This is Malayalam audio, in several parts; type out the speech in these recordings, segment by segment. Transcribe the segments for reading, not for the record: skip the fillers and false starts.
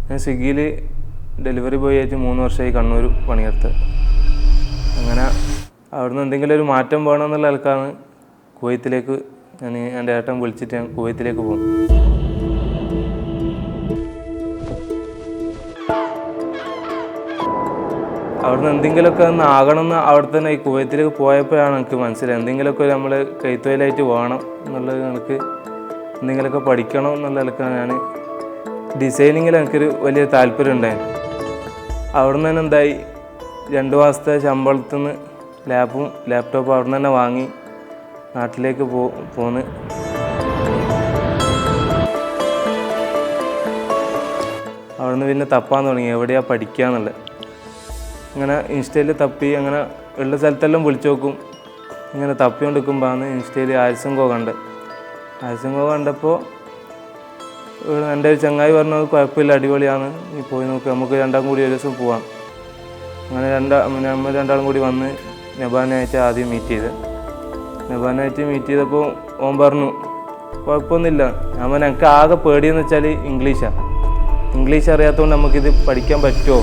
ഞാൻ സ്വിഗ്ഗിയിൽ ഡെലിവറി ബോയ് ആയിട്ട് 3 വർഷമായി കണ്ണൂർ പണിയെടുത്ത്. അങ്ങനെ അവിടുന്ന് എന്തെങ്കിലും ഒരു മാറ്റം വേണമെന്നുള്ള ആൾക്കാണ് കുവൈത്തിലേക്ക് എൻ്റെ ഏട്ടൻ വിളിച്ചിട്ട് ഞാൻ കുവൈത്തിലേക്ക് പോകും. അവിടുന്ന് എന്തെങ്കിലുമൊക്കെ ഒന്ന് ആകണമെന്ന് അവിടെ തന്നെ ഈ കുവൈത്തിലേക്ക് പോയപ്പോഴാണ് എനിക്ക് മനസ്സിലായത് എന്തെങ്കിലുമൊക്കെ നമ്മൾ കൈത്തൊഴിലായിട്ട് വേണം എന്നുള്ളത്. എനിക്ക് എന്തെങ്കിലുമൊക്കെ പഠിക്കണം എന്നുള്ള നിലക്കാണ് ഞാൻ ഡിസൈനിങ്ങിൽ എനിക്കൊരു വലിയ താല്പര്യം ഉണ്ടായിരുന്നു. അവിടുന്ന് തന്നെ എന്തായി 2 മാസത്തെ ശമ്പളത്തിൽ നിന്ന് ലാപ്ടോപ്പും അവിടെ തന്നെ വാങ്ങി നാട്ടിലേക്ക് പോന്ന്. അവിടുന്ന് പിന്നെ തപ്പാൻ തുടങ്ങി എവിടെയാണ് പഠിക്കുക എന്നുള്ളത്. അങ്ങനെ ഇൻസ്റ്റയിൽ തപ്പി അങ്ങനെ ഉള്ള സ്ഥലത്തെല്ലാം വിളിച്ചു നോക്കും. ഇങ്ങനെ തപ്പിക്കൊണ്ടിരിക്കുമ്പോഴാണ് ഇൻസ്റ്റയിൽ ആരിസംഗോ കണ്ടപ്പോൾ എൻ്റെ ഒരു ചങ്ങായി പറഞ്ഞത് കുഴപ്പമില്ല, അടിപൊളിയാണ്, നീ പോയി നോക്ക്, നമുക്ക് രണ്ടാളും കൂടി ഒരു ദിവസം പോവാം. അങ്ങനെ നമ്മൾ രണ്ടാളും കൂടി വന്ന് നബാനായിട്ട് ആദ്യം മീറ്റ് ചെയ്തപ്പോൾ ഓൻ പറഞ്ഞു കുഴപ്പമൊന്നുമില്ല. ഞാൻ എനിക്ക് ആകെ പേടിയെന്ന് വെച്ചാൽ ഇംഗ്ലീഷ് അറിയാത്തതുകൊണ്ട് നമുക്കിത് പഠിക്കാൻ പറ്റുമോ.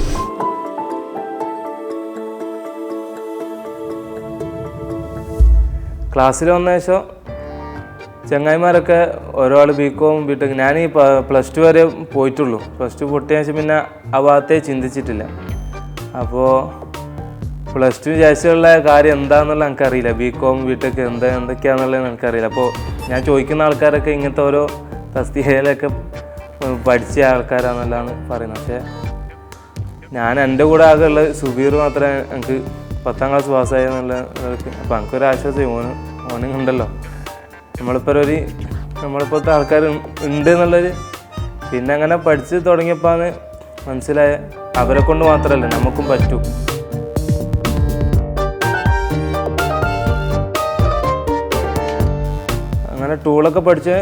ക്ലാസ്സിൽ വന്ന ശേഷം ചങ്ങായിമാരൊക്കെ ഒരാൾ ബികോം ബിടെക്, ഞാൻ ഈ +2 വരെ പോയിട്ടുള്ളൂ. +2 പൊട്ടിയ ശേഷം പിന്നെ ആ ഭാഗത്തേ ചിന്തിച്ചിട്ടില്ല. അപ്പോൾ +2 ശേഷമുള്ള കാര്യം എന്താണെന്നുള്ള എനിക്കറിയില്ല. ബികോം ബിടെക് എന്തൊക്കെയാണെന്നുള്ളത് എനിക്കറിയില്ല. അപ്പോൾ ഞാൻ ചോദിക്കുന്ന ആൾക്കാരൊക്കെ ഇങ്ങനത്തെ ഓരോ തസ്തികയിലൊക്കെ പഠിച്ച ആൾക്കാരാണെന്നുള്ളതാണ് പറയുന്നത്. പക്ഷേ ഞാൻ എൻ്റെ കൂടെ ആകെ ഉള്ളത് സുബീർ മാത്രമേ എനിക്ക് 10ാം ക്ലാസ് പാസ്സായി എന്നുള്ള. അപ്പോൾ എനിക്കൊരാശ്വാസം ഓനുണ്ടല്ലോ, നമ്മളിപ്പോഴത്തെ ആൾക്കാർ ഉണ്ട് എന്നുള്ളൊരു. പിന്നെ അങ്ങനെ പഠിച്ച് തുടങ്ങിയപ്പോഴാണ് മനസ്സിലായ അവരെ കൊണ്ട് മാത്രമല്ല നമുക്കും പറ്റും. അങ്ങനെ ടൂളൊക്കെ പഠിച്ച്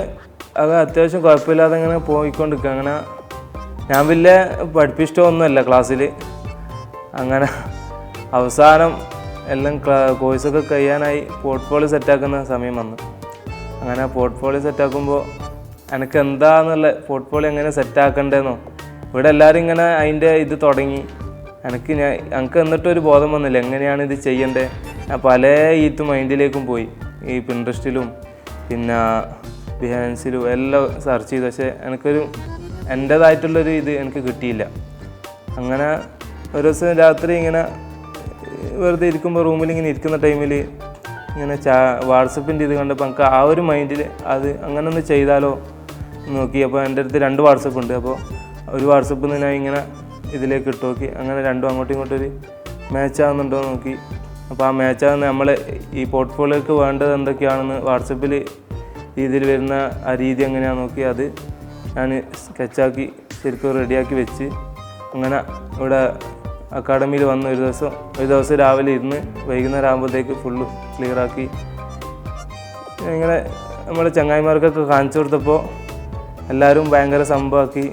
അത് അത്യാവശ്യം കുഴപ്പമില്ലാതെ അങ്ങനെ പോയിക്കൊണ്ടിരിക്കുക. അങ്ങനെ ഞാൻ വലിയ പഠിപ്പിഷ്ടമൊന്നുമല്ല ക്ലാസ്സിൽ. അങ്ങനെ അവസാനം എല്ലാം കോഴ്സൊക്കെ കഴിയാനായി പോർട്ട്ഫോളിയോ സെറ്റാക്കുന്ന സമയം വന്നു. അങ്ങനെ പോർട്ട്ഫോളിയോ സെറ്റാക്കുമ്പോൾ എനിക്ക് എന്താണെന്നുള്ള പോർട്ട്ഫോളിയോ എങ്ങനെ സെറ്റാക്കണ്ടേന്നോ ഇവിടെ എല്ലാവരും ഇങ്ങനെ അതിൻ്റെ ഇത് തുടങ്ങി. എനിക്ക് എന്നിട്ടൊരു ബോധം വന്നില്ല എങ്ങനെയാണ് ഇത് ചെയ്യേണ്ടത്. ഞാൻ പല മൈൻഡിലേക്കും പോയി. ഈ പിൻട്രസ്റ്റിലും പിന്നെ ബിഹാൻസിലും എല്ലാം സെർച്ച് ചെയ്തു. പക്ഷേ എൻ്റേതായിട്ടുള്ളൊരു ഇത് എനിക്ക് കിട്ടിയില്ല. അങ്ങനെ ഒരു ദിവസം രാത്രി ഇങ്ങനെ വെറുതെ ഇരിക്കുമ്പോൾ റൂമിൽ ഇങ്ങനെ ഇരിക്കുന്ന ടൈമിൽ ഇങ്ങനെ വാട്സപ്പിൻ്റെ ഇത് കണ്ടപ്പോൾ എനിക്ക് ആ ഒരു മൈൻഡിൽ അത് അങ്ങനെ ഒന്ന് ചെയ്താലോ നോക്കി. അപ്പോൾ എൻ്റെ അടുത്ത് 2 വാട്സപ്പ് ഉണ്ട്. അപ്പോൾ ഒരു വാട്സപ്പിൽ നിന്ന് ഞാൻ ഇങ്ങനെ ഇതിലേക്ക് ഇട്ട് നോക്കി. അങ്ങനെ രണ്ടും അങ്ങോട്ടും ഇങ്ങോട്ടും ഒരു മാച്ച് ആകുന്നുണ്ടോ നോക്കി. അപ്പോൾ ആ മാച്ചാകുന്ന നമ്മൾ ഈ പോർട്ട്ഫോളിയോക്ക് വേണ്ടത് എന്തൊക്കെയാണെന്ന് വാട്സപ്പിൽ രീതിയിൽ വരുന്ന ആ രീതി എങ്ങനെയാണെന്ന് നോക്കി അത് ഞാൻ സ്കെച്ചാക്കി ശരിക്കും റെഡിയാക്കി വെച്ച് അങ്ങനെ ഇവിടെ അക്കാഡമിയിൽ വന്ന് ഒരു ദിവസം രാവിലെ ഇരുന്ന് വൈകുന്നേരം ആകുമ്പോഴത്തേക്ക് ഫുള്ള് ക്ലിയറാക്കി ഇങ്ങനെ നമ്മുടെ ചങ്ങായിമാർക്കൊക്കെ കാണിച്ചു കൊടുത്തപ്പോൾ എല്ലാവരും ഭയങ്കര സംഭവമാക്കി,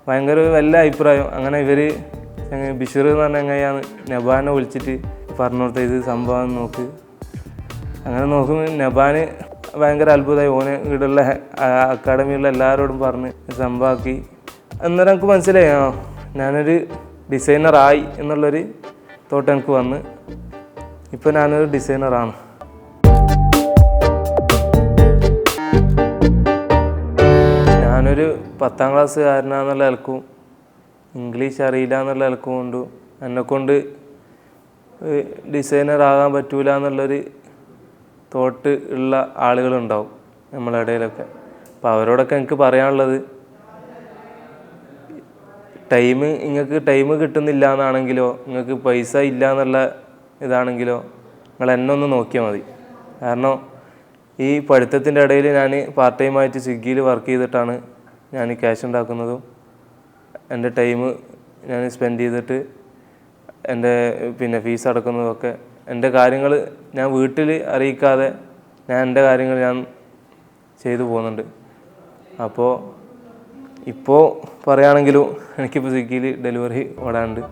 ഭയങ്കര നല്ല അഭിപ്രായം. അങ്ങനെ ബിഷീർ എന്ന് പറഞ്ഞ ചങ്ങായിയാണ് നബാനെ വിളിച്ചിട്ട് പറഞ്ഞു കൊടുത്ത ഇത് സംഭവം നോക്ക്. അങ്ങനെ നോക്കുമ്പോൾ നബാന് ഭയങ്കര അത്ഭുതമായി. ഓന് ഇവിടെയുള്ള അക്കാഡമിയുള്ള എല്ലാവരോടും പറഞ്ഞ് സംഭവമാക്കി. അന്നേരം എനിക്ക് മനസ്സിലായി ഞാനൊരു ഡിസൈനറായി എന്നുള്ളൊരു തോട്ട് എനിക്ക് വന്ന്. ഇപ്പോൾ ഞാനൊരു ഡിസൈനറാണ്. ഞാനൊരു 10ാം ക്ലാസ്സുകാരനാന്നുള്ള നിലക്കും ഇംഗ്ലീഷ് അറിയില്ല എന്നുള്ള നിലക്കും കൊണ്ട് എന്നെക്കൊണ്ട് ഡിസൈനറാകാൻ പറ്റൂല എന്നുള്ളൊരു തോട്ട് ഉള്ള ആളുകളുണ്ടാവും നമ്മളെ ഇടയിലൊക്കെ. അപ്പോൾ അവരോടൊക്കെ എനിക്ക് പറയാനുള്ളത് നിങ്ങൾക്ക് ടൈം കിട്ടുന്നില്ല എന്നാണെങ്കിലോ നിങ്ങൾക്ക് പൈസ ഇല്ല എന്നുള്ള ഇതാണെങ്കിലോ നിങ്ങൾ എന്നെ ഒന്ന് നോക്കിയാൽ മതി. കാരണം ഈ പഠിത്തത്തിൻ്റെ ഇടയിൽ ഞാൻ പാർട്ട് ടൈമായിട്ട് സ്വിഗ്ഗിയിൽ വർക്ക് ചെയ്തിട്ടാണ് ഞാൻ ക്യാഷ് ഉണ്ടാക്കുന്നതും എൻ്റെ ടൈം ഞാൻ സ്പെൻഡ് ചെയ്തിട്ട് എൻ്റെ ഫീസ് അടക്കുന്നതൊക്കെ. എൻ്റെ കാര്യങ്ങൾ ഞാൻ വീട്ടിൽ അറിയിക്കാതെ എൻ്റെ കാര്യങ്ങൾ ഞാൻ ചെയ്തു പോകുന്നുണ്ട്. അപ്പോൾ ഇപ്പോൾ പറയുകയാണെങ്കിലും എനിക്കിപ്പോൾ സ്വിഗ്ഗിയിൽ ഡെലിവറി ഓടാനുണ്ട്.